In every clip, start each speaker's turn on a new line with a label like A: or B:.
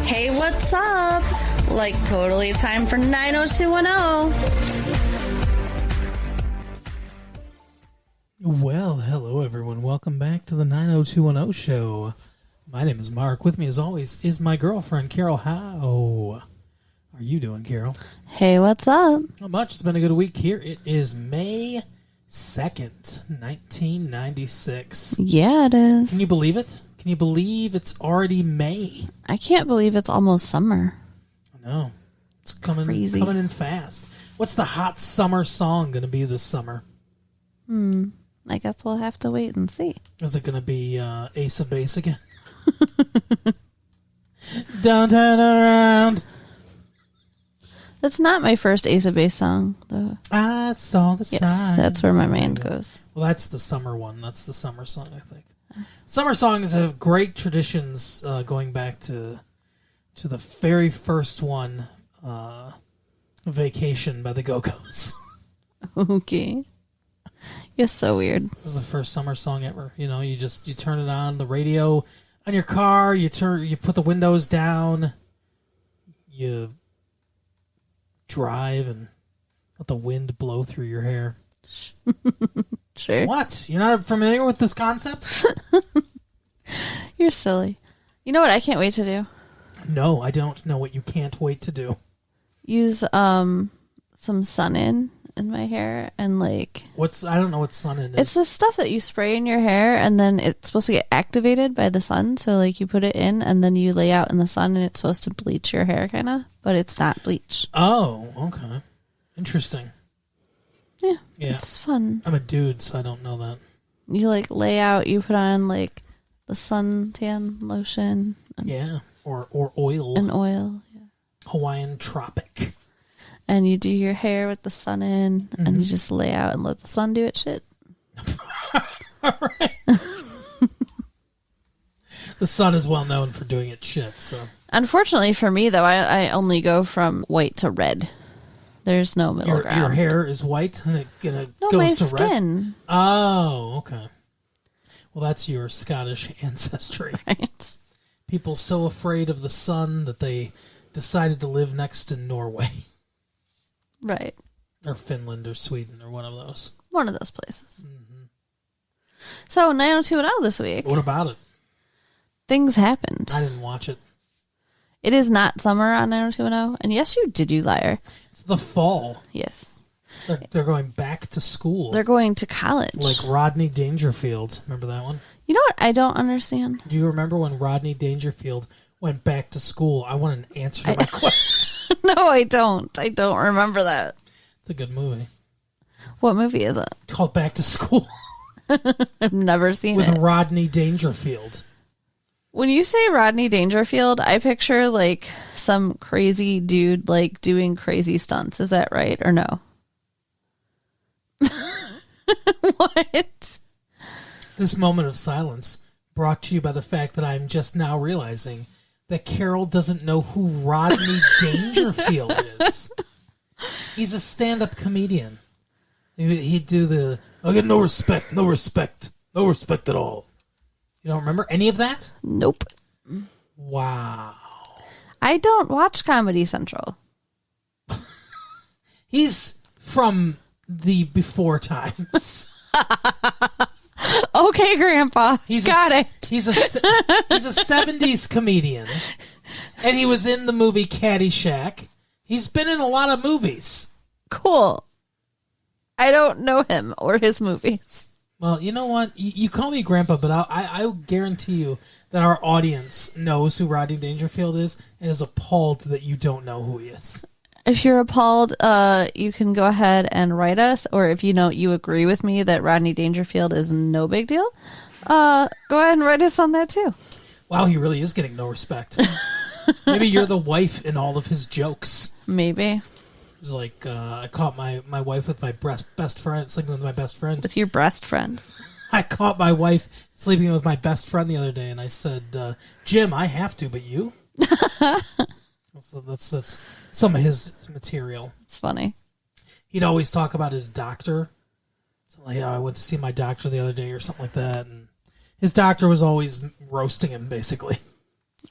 A: Hey, what's up? Like, totally time for 90210.
B: Well, hello everyone. Welcome back to the 90210 show. My name is Mark. With me, as always, is my girlfriend, Carol. How are you doing, Carol?
A: Hey, what's up?
B: Not much. It's been a good week here. It is May 2nd, 1996.
A: Yeah, it is.
B: Can you believe it? Can you believe it's already May?
A: I can't believe it's almost summer.
B: I know. It's coming
A: Crazy.
B: Coming in fast. What's the hot summer song going to be this summer?
A: I guess we'll have to wait and see.
B: Is it going to be Ace of Base again? Don't turn around.
A: That's not my first Ace of Base song, though.
B: I saw the
A: Yes,
B: sign.
A: that's where my mind goes.
B: Well, that's the summer one. That's the summer song, I think. Summer songs have great traditions going back to the very first one, Vacation by the Go-Go's.
A: Okay. You're so weird.
B: It was the first summer song ever. You know, you turn it on the radio on your car, you put the windows down, you drive and let the wind blow through your hair.
A: Sure.
B: What? You're not familiar with this concept?
A: You're silly. You know what I can't wait to do?
B: No, I don't know what you can't wait to do.
A: Use some sun in my hair and like...
B: I don't know what sun in is.
A: It's the stuff that you spray in your hair and then it's supposed to get activated by the sun. So like you put it in and then you lay out in the sun and it's supposed to bleach your hair kind of, but it's not bleach.
B: Oh, okay. Interesting.
A: Yeah.
B: Yeah.
A: It's fun.
B: I'm a dude, so I don't know that.
A: You like lay out, you put on like the suntan lotion.
B: Yeah. Or oil.
A: And oil. Yeah.
B: Hawaiian Tropic.
A: And you do your hair with the sun in, and you just lay out and let the sun do its shit.
B: All right. The sun is well known for doing its shit, so.
A: Unfortunately for me, though, I only go from white to red. There's no middle ground.
B: Your hair is white, and it goes
A: my
B: to
A: skin.
B: Red? Oh, okay. Well, that's your Scottish ancestry.
A: Right.
B: People so afraid of the sun that they decided to live next to Norway.
A: Right.
B: Or Finland or Sweden or one of those.
A: One of those places. Mm-hmm. So, 90210 this week.
B: What about it?
A: Things happened.
B: I didn't watch it.
A: It is not summer on 90210. And yes, you did, you liar.
B: It's the fall.
A: Yes.
B: They're going back to school.
A: They're going to college.
B: Like Rodney Dangerfield. Remember that one?
A: You know what I don't understand?
B: Do you remember when Rodney Dangerfield went back to school? I want an answer to my question.
A: No, I don't. I don't remember that.
B: It's a good movie.
A: What movie is it?
B: It's called Back to School.
A: I've never seen it.
B: With Rodney Dangerfield.
A: When you say Rodney Dangerfield, I picture like some crazy dude like doing crazy stunts. Is that right or no? What?
B: This moment of silence brought to you by the fact that I'm just now realizing that Carol doesn't know who Rodney Dangerfield is. He's a stand-up comedian. He'd do the, I get no respect at all. You don't remember any of that?
A: Nope.
B: Wow.
A: I don't watch Comedy Central.
B: He's from the before times.
A: Okay, Grandpa. Got it.
B: He's a 70s comedian, and he was in the movie Caddyshack. He's been in a lot of movies.
A: Cool. I don't know him or his movies.
B: Well, you know what? You call me Grandpa, but I'll guarantee you that our audience knows who Rodney Dangerfield is and is appalled that you don't know who he is.
A: If you're appalled, you can go ahead and write us, or if you agree with me that Rodney Dangerfield is no big deal, go ahead and write us on that too.
B: Wow, he really is getting no respect. Maybe you're the wife in all of his jokes.
A: Maybe.
B: It's like, I caught my wife with my best friend, sleeping with my best friend.
A: With your breast friend.
B: I caught my wife sleeping with my best friend the other day, and I said, Jim, I have to, but you? So that's some of his material.
A: It's funny.
B: He'd always talk about his doctor. So like, I went to see my doctor the other day or something like that. And his doctor was always roasting him, basically.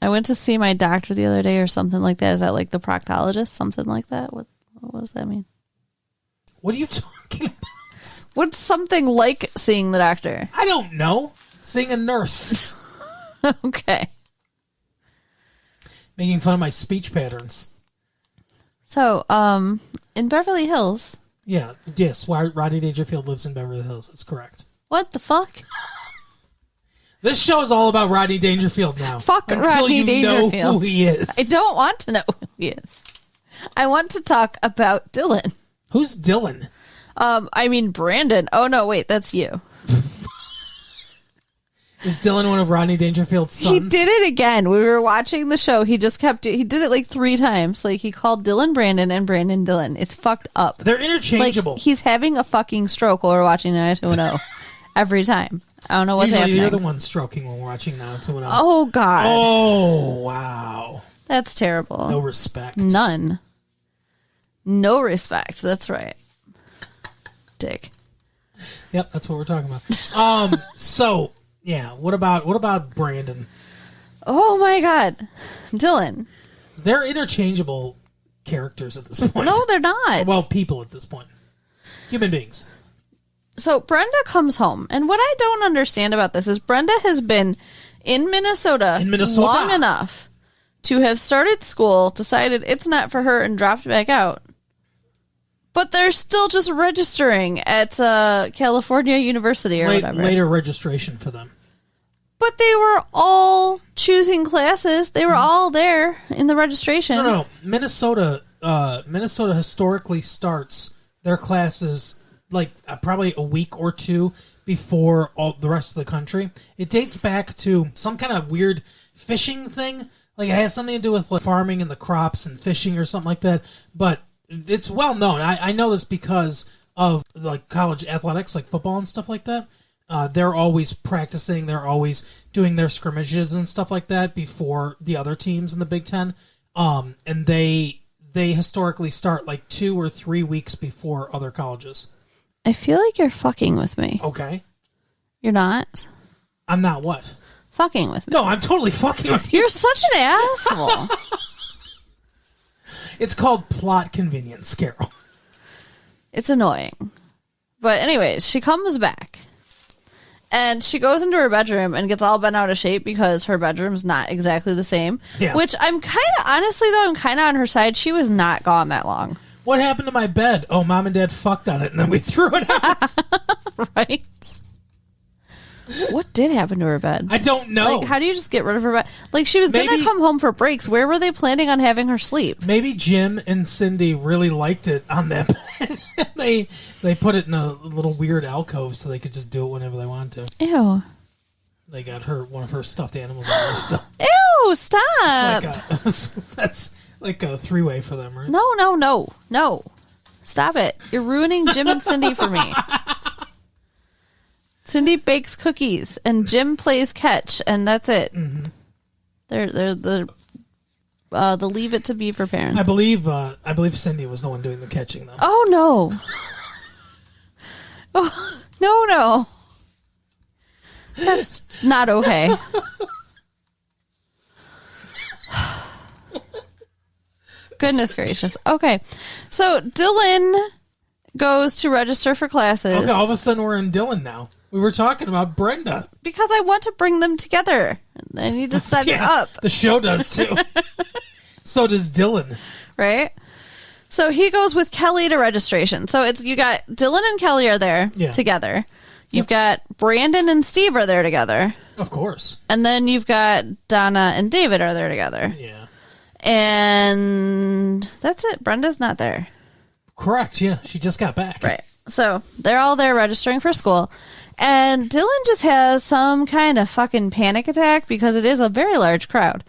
A: I went to see my doctor the other day or something like that. Is that like the proctologist? Something like that? What does that mean?
B: What are you talking about?
A: What's something like seeing the doctor?
B: I don't know. Seeing a nurse.
A: Okay.
B: Making fun of my speech patterns.
A: So, in Beverly Hills.
B: Yeah, yes, Rodney Dangerfield lives in Beverly Hills. That's correct.
A: What the fuck?
B: This show is all about Rodney Dangerfield now.
A: Fuck Rodney Dangerfield.
B: Know who he is.
A: I don't want to know who he is. I want to talk about Dylan.
B: Who's Dylan?
A: I mean Brandon. Oh no, wait, that's you.
B: Is Dylan one of Rodney Dangerfield's sons?
A: He did it again. We were watching the show. He just kept he did it like 3 times. Like he called Dylan Brandon and Brandon Dylan. It's fucked up.
B: They're interchangeable.
A: Like, he's having a fucking stroke while we're watching 90210 every time. I don't know what's
B: Usually
A: happening.
B: You're the one stroking when we're watching 90210.
A: Oh god.
B: Oh wow.
A: That's terrible.
B: No respect.
A: None. No respect. That's right. Dick.
B: Yep, that's what we're talking about. So yeah, what about Brandon?
A: Oh my god. Dylan.
B: They're interchangeable characters at this point.
A: No, they're not.
B: Well, people at this point. Human beings.
A: So Brenda comes home, and what I don't understand about this is Brenda has been in Minnesota long enough to have started school, decided it's not for her, and dropped back out. But they're still just registering at California University or whatever.
B: Later registration for them.
A: But they were all choosing classes. They were all there in the registration.
B: No. Minnesota historically starts their classes like probably a week or two before all the rest of the country. It dates back to some kind of weird fishing thing. Like it has something to do with like farming and the crops and fishing or something like that. But it's well known. I know this because of like college athletics, like football and stuff like that. They're always practicing. They're always doing their scrimmages and stuff like that before the other teams in the Big Ten. And they historically start like 2 or 3 weeks before other colleges.
A: I feel like you're fucking with me.
B: Okay.
A: You're not?
B: I'm not what?
A: Fucking with me.
B: No, I'm totally fucking with you.
A: You're such an asshole.
B: It's called plot convenience, Carol.
A: It's annoying. But anyways, she comes back. And she goes into her bedroom and gets all bent out of shape because her bedroom's not exactly the same. Yeah. Which I'm kind of, honestly though, I'm kind of on her side. She was not gone that long.
B: What happened to my bed? Oh, Mom and Dad fucked on it and then we threw it out.
A: Right? What did happen to her bed?
B: I don't know.
A: Like, how do you just get rid of her bed? Like, she was going to come home for breaks. Where were they planning on having her sleep?
B: Maybe Jim and Cindy really liked it on that bed. They put it in a little weird alcove so they could just do it whenever they wanted to.
A: Ew.
B: They got one of her stuffed animals on there still.
A: Ew, stop.
B: That's like a 3-way for them, right?
A: No. Stop it. You're ruining Jim and Cindy for me. Cindy bakes cookies and Jim plays catch, and that's it. Mm-hmm. They're the leave it to Beaver parents.
B: I believe Cindy was the one doing the catching, though.
A: Oh no! Oh no! That's not okay. Goodness gracious. Okay, so Dylan goes to register for classes.
B: Okay, all of a sudden we're in Dylan now. We were talking about Brenda.
A: Because I want to bring them together. I need to set it up.
B: The show does too. So does Dylan.
A: Right? So he goes with Kelly to registration. So you got Dylan and Kelly are there together. You've got Brandon and Steve are there together.
B: Of course.
A: And then you've got Donna and David are there together.
B: Yeah.
A: And that's it. Brenda's not there.
B: Correct, yeah. She just got back.
A: Right. So they're all there registering for school. And Dylan just has some kind of fucking panic attack because it is a very large crowd.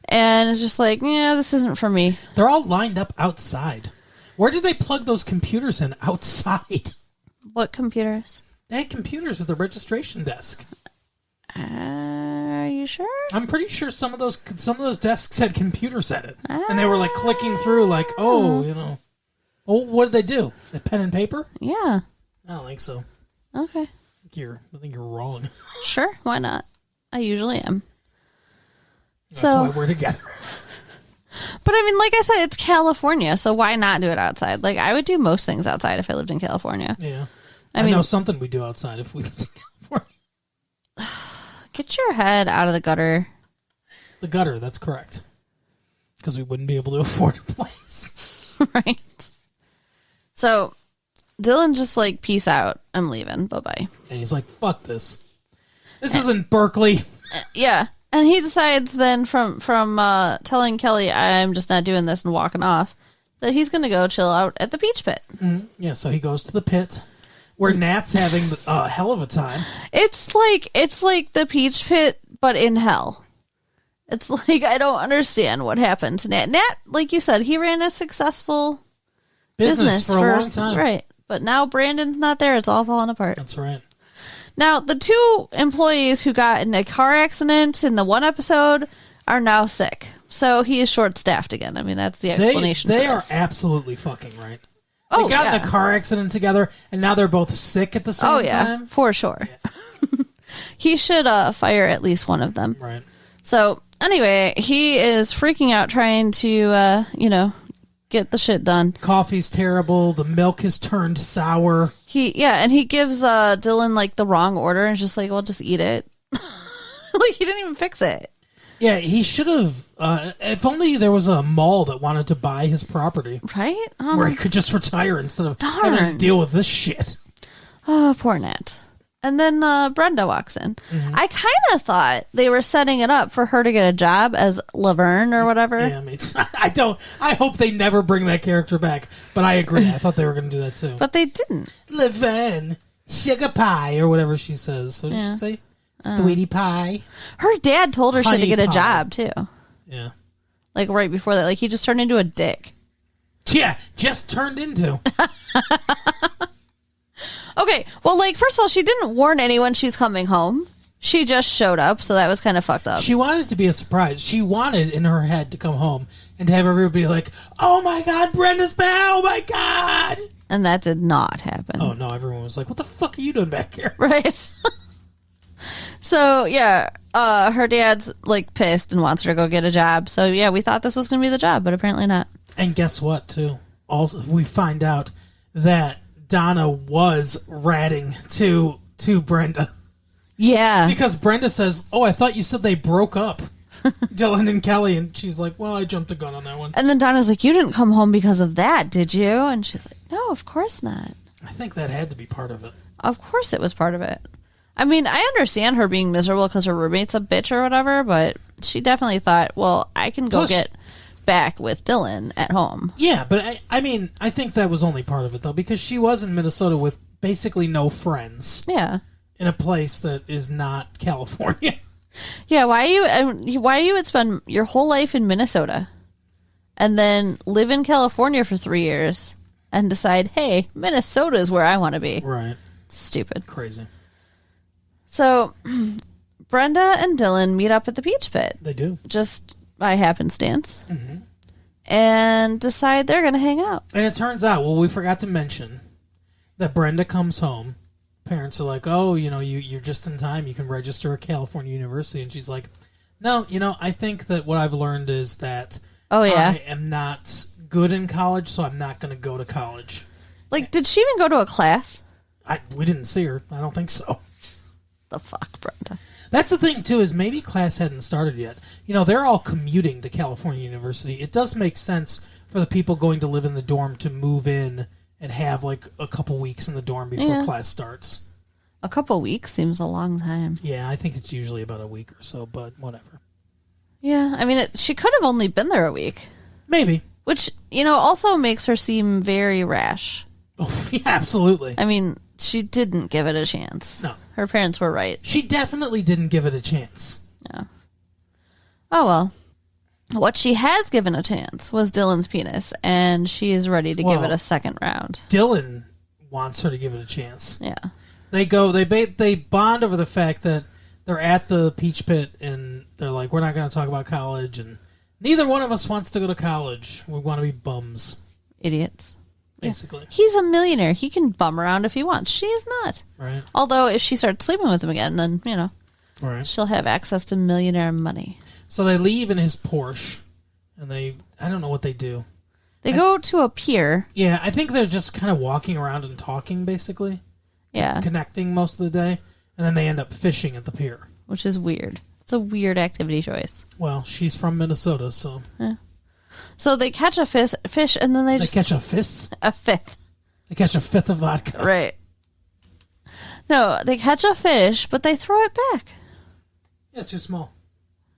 A: And it's just like, yeah, this isn't for me.
B: They're all lined up outside. Where did they plug those computers in? Outside.
A: What computers?
B: They had computers at the registration desk.
A: Are you sure?
B: I'm pretty sure some of those desks had computers at it. And they were like clicking through like, oh, you know. Oh, what did they do? A pen and paper?
A: Yeah.
B: I don't think so.
A: Okay.
B: I think you're wrong.
A: Sure, why not? I usually am.
B: That's why we're together.
A: But I mean, like I said, it's California, so why not do it outside? Like, I would do most things outside if I lived in California.
B: Yeah. I know something we do outside if we lived in California.
A: Get your head out of the gutter.
B: The gutter, that's correct. Because we wouldn't be able to afford a place.
A: Right. So, Dylan just like, peace out. I'm leaving. Bye-bye.
B: And he's like, fuck this. This isn't Berkeley.
A: Yeah. And he decides then from telling Kelly, I'm just not doing this and walking off, that he's going to go chill out at the Peach Pit.
B: Mm-hmm. Yeah, so he goes to the pit where Nat's having a hell of a time.
A: It's like the Peach Pit, but in hell. It's like, I don't understand what happened to Nat. Nat, like you said, he ran a successful business
B: for a long time.
A: Right. But now Brandon's not there. It's all falling apart.
B: That's right.
A: Now, the 2 employees who got in a car accident in the one episode are now sick. So he is short-staffed again. I mean, that's the explanation
B: They
A: for
B: are
A: this.
B: absolutely fucking right. They got in a car accident together, and now they're both sick at the same time?
A: For sure. Yeah. He should fire at least one of them.
B: Right.
A: So, anyway, he is freaking out trying to, get the shit done.
B: Coffee's terrible. The milk has turned sour.
A: And he gives Dylan, like, the wrong order and is just like, well, just eat it. Like, he didn't even fix it.
B: Yeah, he should have, if only there was a mall that wanted to buy his property.
A: Right?
B: Where he could just retire instead of having to deal with this shit.
A: Oh, poor Nat. And then Brenda walks in. Mm-hmm. I kind of thought they were setting it up for her to get a job as Laverne or whatever.
B: Yeah, I hope they never bring that character back. But I agree. I thought they were going to do that too.
A: But they didn't.
B: Laverne, sugar pie, or whatever she says. What did she say? Sweetie pie.
A: Her dad told her she had to get a job too.
B: Yeah.
A: Like right before that. Like he just turned into a dick.
B: Yeah, just turned into.
A: Okay, well, like, first of all, she didn't warn anyone she's coming home. She just showed up, so that was kind of fucked up.
B: She wanted it to be a surprise. She wanted, in her head, to come home and to have everybody like, oh my God, Brenda's back, oh my God.
A: And that did not happen.
B: Oh, no, everyone was like, what the fuck are you doing back here?
A: Right. So, yeah, her dad's, like, pissed and wants her to go get a job. So, yeah, we thought this was going to be the job, but apparently not.
B: And guess what, too? Also, we find out that Donna was ratting to Brenda.
A: Yeah.
B: Because Brenda says, oh, I thought you said they broke up. Dylan and Kelly. And she's like, well, I jumped the gun on that one.
A: And then Donna's like, you didn't come home because of that, did you? And she's like, no, of course not.
B: I think that had to be part of it.
A: Of course it was part of it. I mean, I understand her being miserable because her roommate's a bitch or whatever, but she definitely thought, well, I can go get back with Dylan at home.
B: Yeah, but I mean, I think that was only part of it, though, because she was in Minnesota with basically no friends.
A: Yeah.
B: In a place that is not California.
A: Yeah, why you would spend your whole life in Minnesota and then live in California for 3 years and decide, hey, Minnesota is where I want to be.
B: Right.
A: Stupid.
B: Crazy.
A: So, Brenda and Dylan meet up at the Peach Pit.
B: They do.
A: Just by happenstance. Mm-hmm. And decide they're going to hang out.
B: And it turns out, well, we forgot to mention that Brenda comes home. Parents are like, oh, you're just in time. You can register at California University. And she's like, no, I think that what I've learned is that I am not good in college, so I'm not going to go to college.
A: Like, did she even go to a class?
B: We didn't see her. I don't think so.
A: The fuck, Brenda.
B: That's the thing, too, is maybe class hadn't started yet. They're all commuting to California University. It does make sense for the people going to live in the dorm to move in and have, like, a couple weeks in the dorm before class starts.
A: A couple weeks seems a long time.
B: Yeah, I think it's usually about a week or so, but whatever.
A: Yeah, I mean, she could have only been there a week.
B: Maybe.
A: Which, also makes her seem very rash.
B: Oh, yeah, absolutely.
A: I mean, she didn't give it a chance.
B: No.
A: Her parents were right.
B: She definitely didn't give it a chance.
A: Yeah. Oh, well. What she has given a chance was Dylan's penis, and she is ready to give it a second round.
B: Dylan wants her to give it a chance.
A: Yeah.
B: They bond over the fact that they're at the Peach Pit, and they're like, we're not going to talk about college, and neither one of us wants to go to college. We want to be bums.
A: Idiots.
B: Basically.
A: Yeah. He's a millionaire. He can bum around if he wants. She is not.
B: Right.
A: Although, if she starts sleeping with him again, then,
B: right.
A: she'll have access to millionaire money.
B: So they leave in his Porsche, and I don't know what they do.
A: They go to a pier.
B: Yeah, I think they're just kind of walking around and talking, basically.
A: Yeah.
B: Connecting most of the day, and then they end up fishing at the pier.
A: Which is weird. It's a weird activity choice.
B: Well, she's from Minnesota, so...
A: Yeah. So they catch a fish, and then they just...
B: catch a fist?
A: A fifth.
B: They catch a fifth of vodka.
A: Right. No, they catch a fish, but they throw it back.
B: Yeah, it's too small.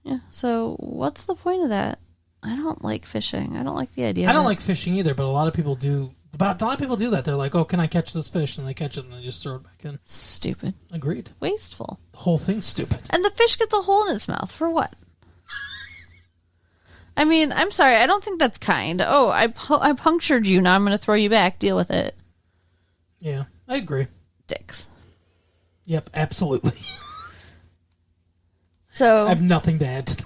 A: Yeah, so what's the point of that? I don't like fishing. I don't like the idea.
B: I don't like fishing either, but a lot of people do. A lot of people do that. They're like, "Oh, can I catch this fish?" And they catch it, and they just throw it back in.
A: Stupid.
B: Agreed.
A: Wasteful.
B: The whole thing's stupid.
A: And the fish gets a hole in its mouth for what? I mean, I'm sorry. I don't think that's kind. Oh, I punctured you. Now I'm going to throw you back. Deal with it.
B: Yeah, I agree.
A: Dicks.
B: Yep, absolutely.
A: So
B: I have nothing to add to that.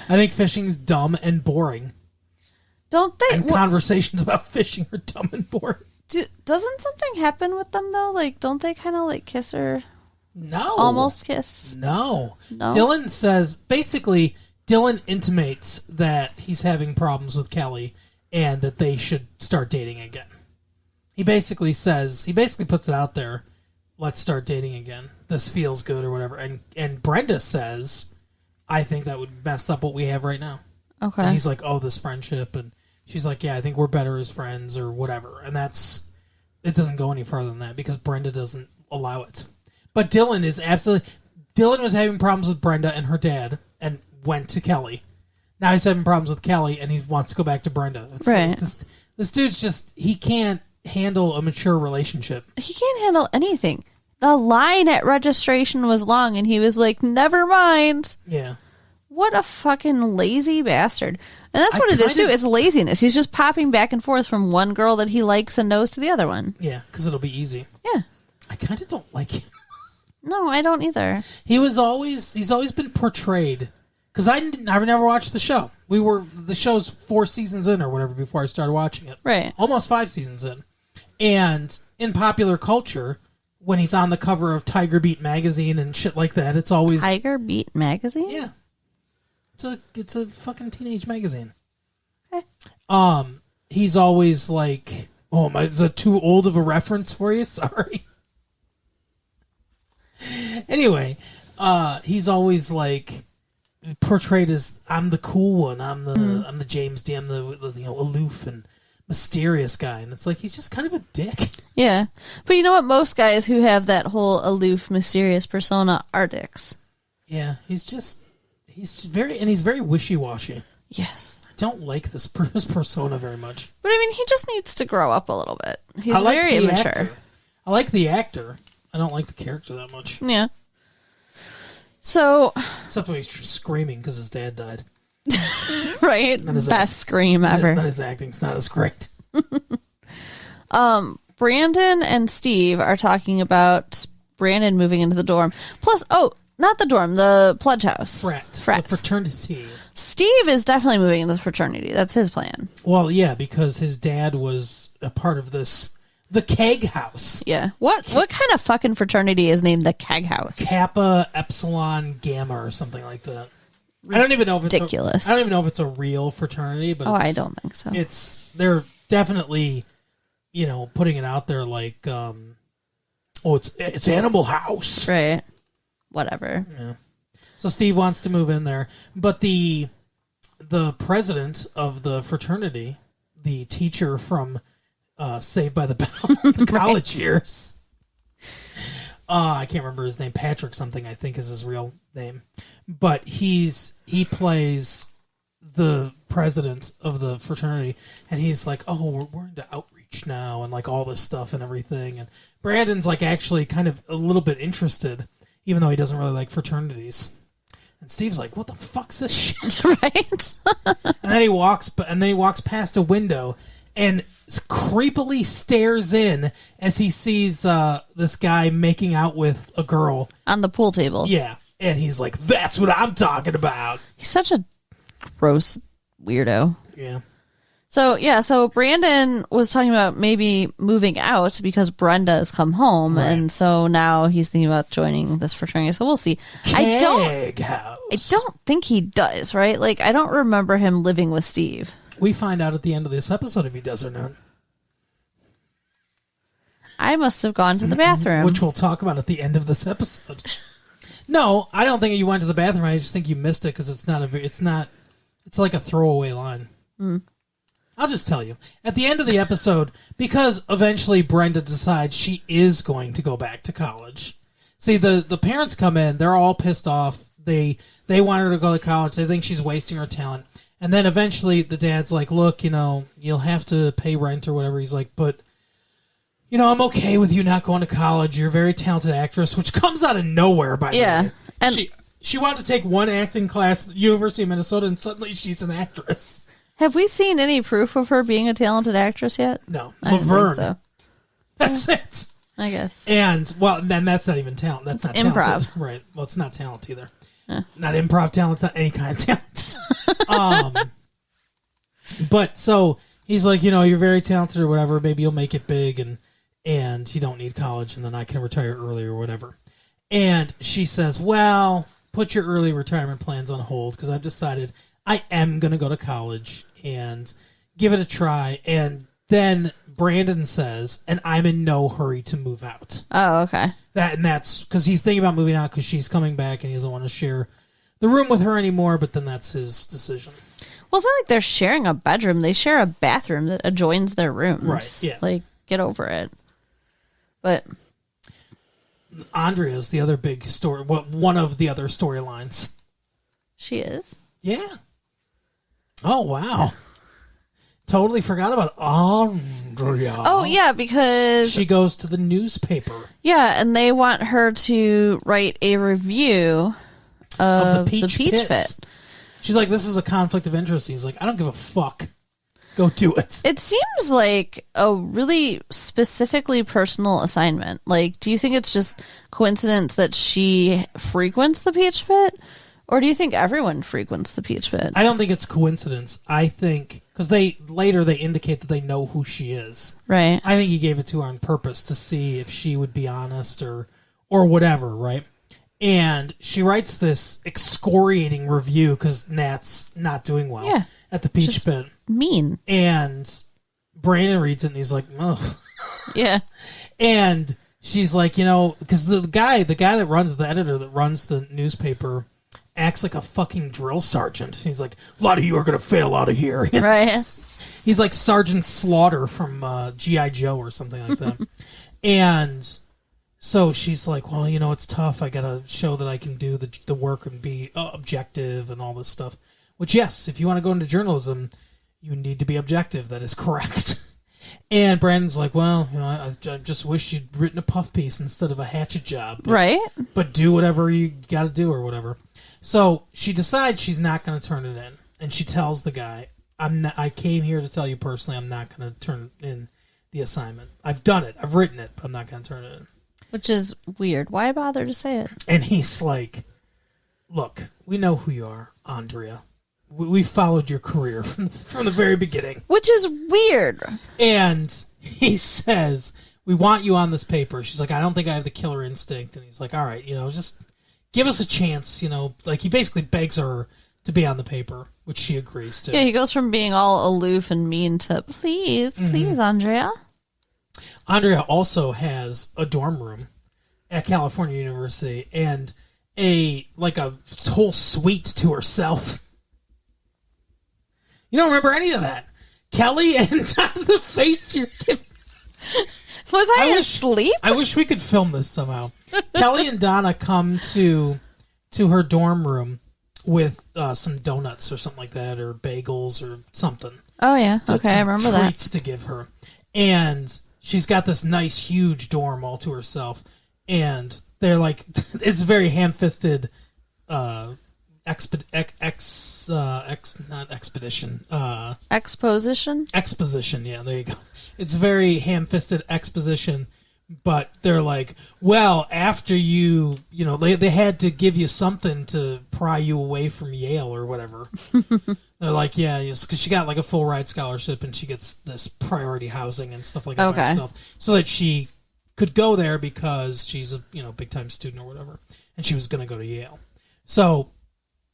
B: I think fishing's dumb and boring.
A: Don't they?
B: And conversations about fishing are dumb and boring.
A: Doesn't something happen with them, though? Like, don't they kind of, like, kiss or...
B: No.
A: Almost kiss?
B: No.
A: No?
B: Dylan says... Basically, Dylan intimates that he's having problems with Kelly and that they should start dating again. He basically says... He basically puts it out there. Let's start dating again. This feels good or whatever. And Brenda says... I think that would mess up what we have right now.
A: Okay.
B: And he's like, oh, this friendship. And she's like, yeah, I think we're better as friends or whatever. And it doesn't go any further than that because Brenda doesn't allow it. But Dylan was having problems with Brenda and her dad and went to Kelly. Now he's having problems with Kelly and he wants to go back to Brenda.
A: Right.
B: This dude's just, he can't handle a mature relationship.
A: He can't handle anything. The line at registration was long, and he was like, never mind.
B: Yeah.
A: What a fucking lazy bastard. And that's what it is, too. It's laziness. He's just popping back and forth from one girl that he likes and knows to the other one.
B: Yeah, because it'll be easy.
A: Yeah.
B: I kind of don't like him.
A: No, I don't either.
B: He's always been portrayed, because I've never watched the show. The show's 4 seasons in or whatever before I started watching it.
A: Right.
B: Almost 5 seasons in. And in popular culture... When he's on the cover of Tiger Beat magazine and shit like that, it's always...
A: Tiger Beat magazine?
B: Yeah. It's a fucking teenage magazine.
A: Okay.
B: He's always like... Oh, is that too old of a reference for you? Sorry. Anyway, he's always like portrayed as, I'm the cool one. I'm the James D. I'm the aloof and mysterious guy. And it's like, he's just kind of a dick.
A: Yeah. But you know what? Most guys who have that whole aloof, mysterious persona, Artix.
B: Yeah, he's very wishy-washy.
A: Yes.
B: I don't like his persona very much.
A: But I mean, he just needs to grow up a little bit. He's
B: like
A: very immature.
B: Actor. I like the actor. I don't like the character that much.
A: Yeah. So.
B: Except when he's screaming because his dad died.
A: Right? Best scream ever.
B: His acting's not as great.
A: Brandon and Steve are talking about Brandon moving into the dorm. Plus, not the dorm, the pledge house.
B: Frat. The fraternity. Steve
A: is definitely moving into the fraternity. That's his plan.
B: Well, yeah, because his dad was a part of the Keg House.
A: Yeah. What kind of fucking fraternity is named the Keg House?
B: Kappa Epsilon Gamma or something like that. I don't even know if it's
A: ridiculous.
B: I don't even know if it's a real fraternity, but
A: I don't think so.
B: They're definitely, putting it out there like, it's Animal House,
A: right? Whatever.
B: Yeah. So Steve wants to move in there, but the president of the fraternity, the teacher from Saved by the Bell, the college years. I can't remember his name. Patrick something, I think, is his real name. But he plays the president of the fraternity, and he's like, oh, we're into outreach now, and like all this stuff and everything. And Brandon's like actually kind of a little bit interested, even though he doesn't really like fraternities. And Steve's like, what the fuck's this shit?
A: Right?
B: and then he walks past a window and creepily stares in as he sees this guy making out with a girl
A: on the pool table.
B: Yeah, and he's like, "That's what I'm talking about."
A: He's such a gross weirdo.
B: Yeah.
A: So Brandon was talking about maybe moving out because Brenda has come home, right. And so now he's thinking about joining this fraternity. So we'll see. I don't think he does, right? Like, I don't remember him living with Steve.
B: We find out at the end of this episode if he does or not.
A: I must have gone to the bathroom.
B: Which we'll talk about at the end of this episode. No, I don't think you went to the bathroom. I just think you missed it because it's like a throwaway line. I'll just tell you. At the end of the episode, because eventually Brenda decides she is going to go back to college. See, the parents come in. They're all pissed off. They want her to go to college. They think she's wasting her talent. And then eventually the dad's like, look, you'll have to pay rent or whatever. He's like, but, I'm okay with you not going to college. You're a very talented actress, which comes out of nowhere, by the way. And she wanted to take one acting class at the University of Minnesota, and suddenly she's an actress.
A: Have we seen any proof of her being a talented actress yet?
B: No.
A: I don't think so.
B: That's it.
A: I guess.
B: And, well, then that's not even talent. That's not
A: improv.
B: Talented. Right. Well, it's not talent either. Not improv talent. It's not any kind of talent. But, so, he's like, you're very talented or whatever. Maybe you'll make it big and you don't need college and then I can retire early or whatever. And she says, well, put your early retirement plans on hold because I've decided I am going to go to college and give it a try. And then Brandon says, and I'm in no hurry to move out.
A: Oh, okay.
B: That's because he's thinking about moving out because she's coming back and he doesn't want to share the room with her anymore, but then that's his decision.
A: Well, it's not like they're sharing a bedroom. They share a bathroom that adjoins their rooms.
B: Right, yeah.
A: Like, get over it. But
B: Andrea's the other big story. Well, one of the other storylines.
A: She is?
B: Yeah. Oh, wow. Totally forgot about Andrea.
A: Oh, yeah, because
B: she goes to the newspaper.
A: Yeah, and they want her to write a review of the Peach Pit.
B: She's like, this is a conflict of interest. He's like, I don't give a fuck. Go do it.
A: It seems like a really specifically personal assignment. Like, do you think it's just coincidence that she frequents the Peach Pit? Or do you think everyone frequents the Peach Pit?
B: I don't think it's coincidence. I think, because they indicate that they know who she is.
A: Right.
B: I think he gave it to her on purpose to see if she would be honest or whatever, right? And she writes this excoriating review because Nat's not doing well at the Peach Pit.
A: Mean.
B: And Brandon reads it and he's like, oh.
A: Yeah.
B: And she's like, because the guy that runs, the editor that runs the newspaper acts like a fucking drill sergeant. He's like, a lot of you are going to fail out of here.
A: Right.
B: He's like Sergeant Slaughter from G.I. Joe or something like that. And so she's like, well, it's tough. I got to show that I can do the work and be objective and all this stuff. Which, yes, if you want to go into journalism, you need to be objective. That is correct. And Brandon's like, well, I just wish you'd written a puff piece instead of a hatchet job.
A: Right.
B: But do whatever you got to do or whatever. So she decides she's not going to turn it in. And she tells the guy, I came here to tell you personally I'm not going to turn in the assignment. I've done it. I've written it, but I'm not going to turn it in.
A: Which is weird. Why bother to say it?
B: And he's like, look, we know who you are, Andrea. We followed your career from the very beginning.
A: Which is weird.
B: And he says, we want you on this paper. She's like, I don't think I have the killer instinct. And he's like, all right, just give us a chance. Like he basically begs her to be on the paper, which she agrees to.
A: Yeah, he goes from being all aloof and mean to, please, Andrea.
B: Andrea also has a dorm room at California University and a whole suite to herself. You don't remember any of that. Kelly and the face you're giving.
A: Was I asleep?
B: I wish we could film this somehow. Kelly and Donna come to her dorm room with some donuts or something like that, or bagels or something.
A: Oh, yeah. Okay, I remember that.
B: Treats to give her. And she's got this nice, huge dorm all to herself. And they're like, it's very ham-fisted
A: Exposition?
B: Exposition, yeah, there you go. It's very ham-fisted exposition But they're like, well, after you know, they had to give you something to pry you away from Yale or whatever. They're like, yeah, because she got like a full ride scholarship and she gets this priority housing and stuff like that by herself, so that she could go there because she's a big time student or whatever, and she was going to go to Yale. So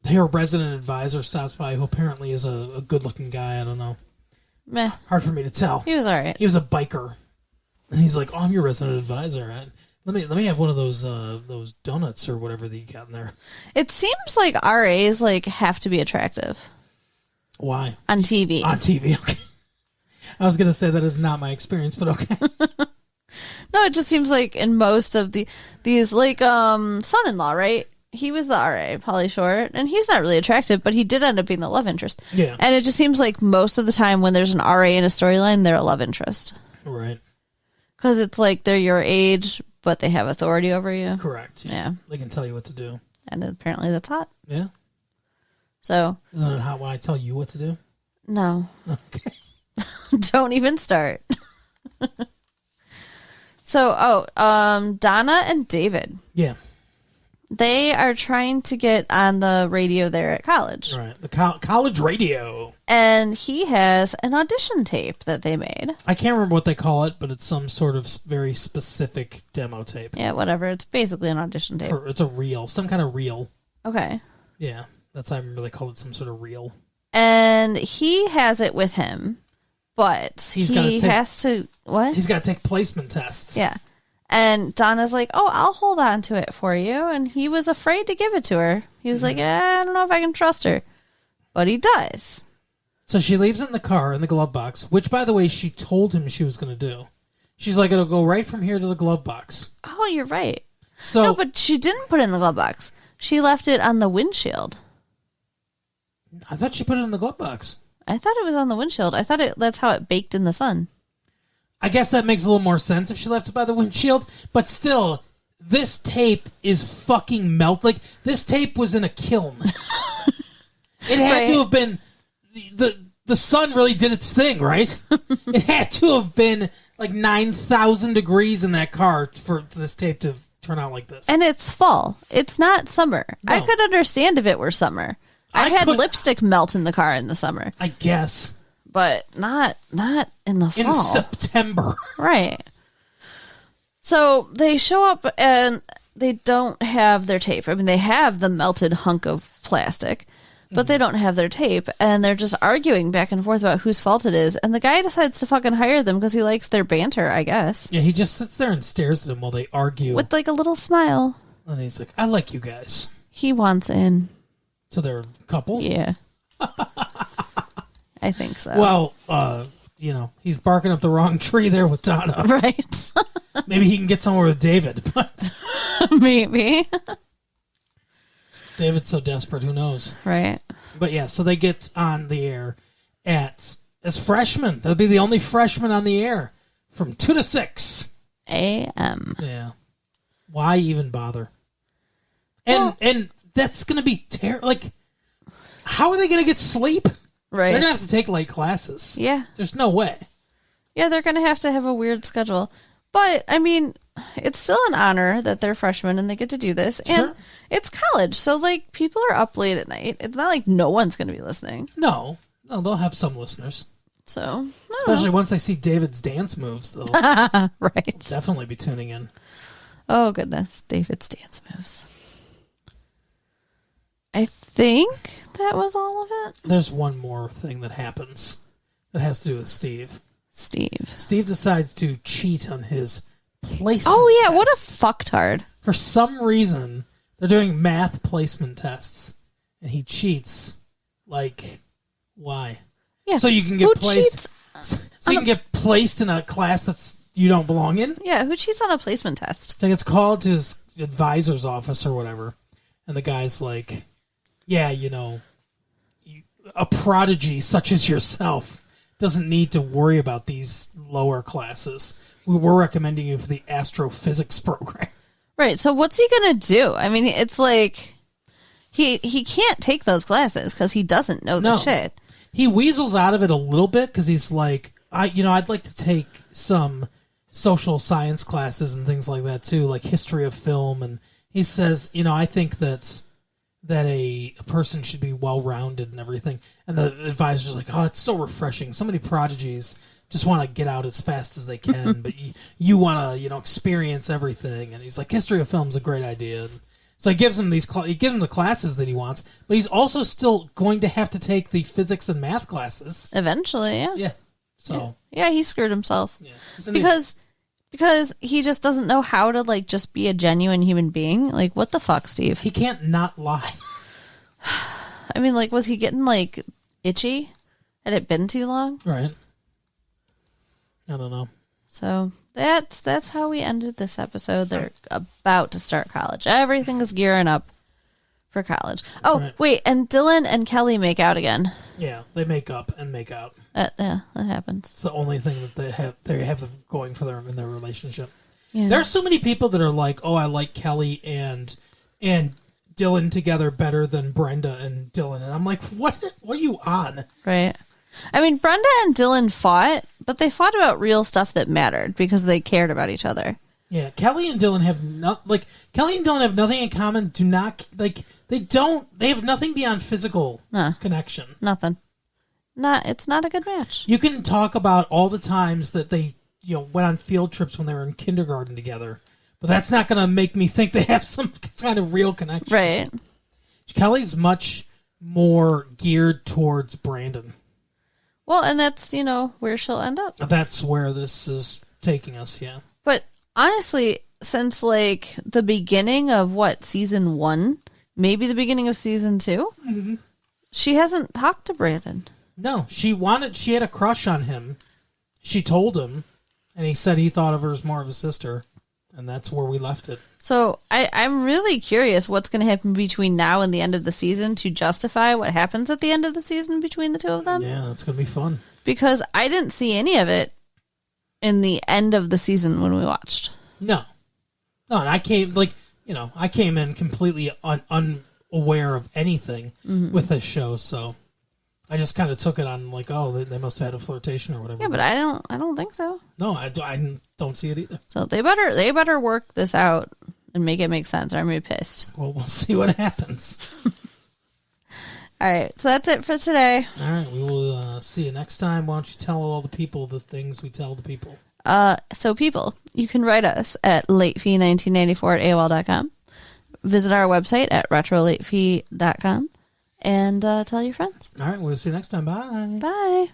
B: her resident advisor stops by, who apparently is a good looking guy. I don't know.
A: Meh.
B: Hard for me to tell.
A: He was all right.
B: He was a biker. And he's like, "Oh, I'm your resident advisor. Let me have one of those donuts or whatever that you got in there."
A: It seems like RAs like have to be attractive.
B: Why?
A: On TV.
B: On TV, okay. I was gonna say that is not my experience, but okay.
A: No, it just seems like in most of these like son-in-law, right? He was the RA, Pauly Shore, and he's not really attractive, but he did end up being the love interest.
B: Yeah.
A: And it just seems like most of the time when there's an RA in a storyline, they're a love interest.
B: Right.
A: Because it's like they're your age, but they have authority over you.
B: Correct.
A: Yeah.
B: They can tell you what to do.
A: And apparently that's hot.
B: Yeah.
A: So.
B: Isn't it hot when I tell you what to do?
A: No.
B: Okay.
A: Don't even start. So, Donna and David.
B: Yeah.
A: They are trying to get on the radio there at college.
B: Right. The college radio.
A: And he has an audition tape that they made.
B: I can't remember what they call it, but it's some sort of very specific demo tape.
A: Yeah, whatever. It's basically an audition tape.
B: It's a reel. Some kind of reel.
A: Okay.
B: Yeah. That's how I remember they called it, some sort of reel.
A: And he has it with him, but he has to... What?
B: He's got to take placement tests.
A: Yeah. And Donna's like, oh, I'll hold on to it for you. And he was afraid to give it to her. He was like, I don't know if I can trust her. But he does.
B: So she leaves it in the car, in the glove box, which, by the way, she told him she was going to do. She's like, it'll go right from here to the glove box.
A: Oh, you're right.
B: So,
A: no, but she didn't put it in the glove box. She left it on the windshield.
B: I thought she put it in the glove box.
A: I thought it was on the windshield. I thought that's how it baked in the sun.
B: I guess that makes a little more sense if she left it by the windshield. But still, this tape is fucking melt. Like, this tape was in a kiln. It had to have been... The sun really did its thing, right? It had to have been like 9,000 degrees in that car for this tape to turn out like this.
A: And it's fall. It's not summer. No. I could understand if it were summer. I had lipstick melt in the car in the summer.
B: I guess.
A: But not in the fall.
B: In September.
A: Right. So they show up and they don't have their tape. I mean, they have the melted hunk of plastic, but they don't have their tape. And they're just arguing back and forth about whose fault it is. And the guy decides to fucking hire them because he likes their banter, I guess.
B: Yeah, he just sits there and stares at them while they argue.
A: With like a little smile.
B: And he's like, I like you guys.
A: He wants in.
B: So they're a couple?
A: Yeah. I think so.
B: Well, he's barking up the wrong tree there with Donna.
A: Right.
B: Maybe he can get somewhere with David, but
A: maybe.
B: David's so desperate, who knows?
A: Right.
B: But yeah, so they get on the air as freshmen. They'll be the only freshmen on the air from 2 to 6
A: a.m.
B: Yeah. Why even bother? And that's going to be terrible. Like, how are they going to get sleep?
A: Right.
B: They're going to have to take late classes.
A: Yeah.
B: There's no way.
A: Yeah, they're going to have a weird schedule. But, I mean, it's still an honor that they're freshmen and they get to do this.
B: Sure.
A: And it's college, so, like, people are up late at night. It's not like no one's going to be listening.
B: No, they'll have some listeners.
A: So,
B: especially once they see David's dance moves, they'll
A: right.
B: definitely be tuning in.
A: Oh, goodness. David's dance moves. I think that was all of it.
B: There's one more thing that happens that has to do with Steve.
A: Steve
B: decides to cheat on his placement
A: Oh, yeah.
B: test.
A: What a fucktard.
B: For some reason, they're doing math placement tests, and he cheats. Like, why?
A: Yeah.
B: So you can get placed. So you can get placed in a class that's you don't belong in?
A: Yeah, who cheats on a placement test?
B: Like, it's called to his advisor's office or whatever, and the guy's like, yeah, a prodigy such as yourself doesn't need to worry about these lower classes. We're recommending you for the astrophysics program.
A: Right, so what's he going to do? I mean, it's like, he can't take those classes because he doesn't know the shit.
B: He weasels out of it a little bit because he's like, I'd like to take some social science classes and things like that too, like history of film, and he says, I think that a person should be well-rounded and everything. And the advisor's like, oh, it's so refreshing. So many prodigies just want to get out as fast as they can, but you want to, experience everything. And he's like, history of film's a great idea. So he gives him the classes that he wants, but he's also still going to have to take the physics and math classes
A: Eventually, yeah.
B: Yeah. So
A: yeah, he screwed himself.
B: Yeah.
A: Because he just doesn't know how to, like, just be a genuine human being. Like, what the fuck, Steve?
B: He can't not lie.
A: I mean, like, was he getting, like, itchy? Had it been too long?
B: Right. I don't know.
A: So that's how we ended this episode. They're about to start college. Everything is gearing up for college. Wait, and Dylan and Kelly make out again.
B: Yeah, they make up and make out.
A: Yeah, that happens.
B: It's the only thing that they have going for them in their relationship.
A: Yeah.
B: There are so many people that are like, oh, I like Kelly and Dylan together better than Brenda and Dylan. And I'm like, what are you on?
A: Right. I mean, Brenda and Dylan fought, but they fought about real stuff that mattered because they cared about each other.
B: Yeah, Kelly and Dylan have nothing in common. Do not they have nothing beyond physical connection.
A: Nothing. It's not a good match.
B: You can talk about all the times that they went on field trips when they were in kindergarten together, but that's not going to make me think they have some kind of real connection.
A: Right.
B: Kelly's much more geared towards Brandon.
A: Well, and that's, where she'll end up.
B: That's where this is taking us, yeah.
A: But honestly, since, like, the beginning of, season 1, maybe the beginning of season 2, she hasn't talked to Brandon.
B: No, she had a crush on him. She told him, and he said he thought of her as more of a sister, and that's where we left it.
A: So I'm really curious what's going to happen between now and the end of the season to justify what happens at the end of the season between the two of them.
B: Yeah, it's going to be fun.
A: Because I didn't see any of it in the end of the season when we watched.
B: No, and I came in completely unaware of anything with this show, so I just kind of took it on like, oh, they must have had a flirtation or whatever.
A: Yeah, but I don't think so.
B: No, I don't see it either.
A: So they better work this out and make it make sense, or I'm going to be pissed.
B: Well, we'll see what happens.
A: All right, so that's it for today.
B: All right, we will see you next time. Why don't you tell all the people the things we tell the people?
A: So people, you can write us at latefee1994@aol.com. Visit our website at retrolatefee.com and tell your friends.
B: All right, we'll see you next time. Bye.
A: Bye.